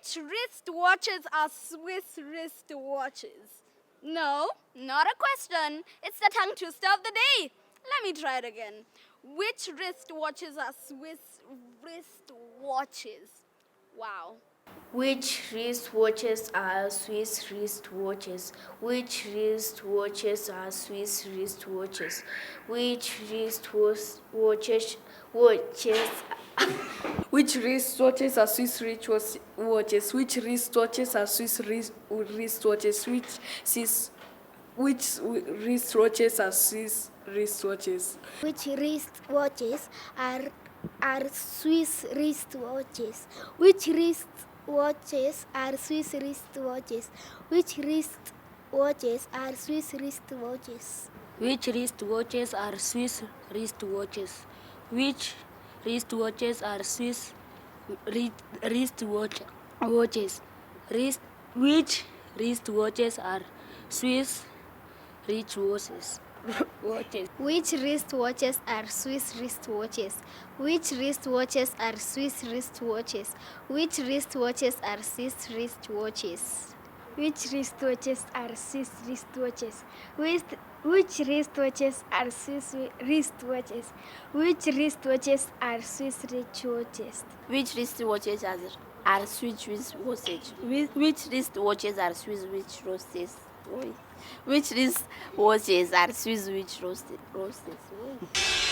Which wristwatches are Swiss wristwatches? No, not a question. It's the tongue twister of the day. Let me try it again. Which wristwatches are Swiss wristwatches? Wow. Which wristwatches are Swiss wristwatches? Which wristwatches are Swiss wristwatches? Which wristwatches watches? Which wristwatches are Swiss watches? Which wristwatches are Swiss wristwatches? Which wristwatches are Swiss wristwatches? Which wristwatches are Swiss wristwatches? Which wristwatches are Swiss wristwatches? Which wristwatches are Swiss wristwatches? Which wristwatches are Swiss wristwatches? Which wristwatches are Swiss wristwatches? Which wristwatches are Swiss wristwatches? Which wristwatches are Swiss wristwatches? Which wristwatches are Swiss wristwatches? Which wristwatches are Swiss wristwatches? Which wristwatches are Swiss wristwatches? Which wristwatches are Swiss wristwatches? Which wristwatches are Swiss wristwatches? Which wristwatches are Swiss wristwatches? Which wristwatches are Swiss wristwatches? Which wristwatches are Swiss wristwatches?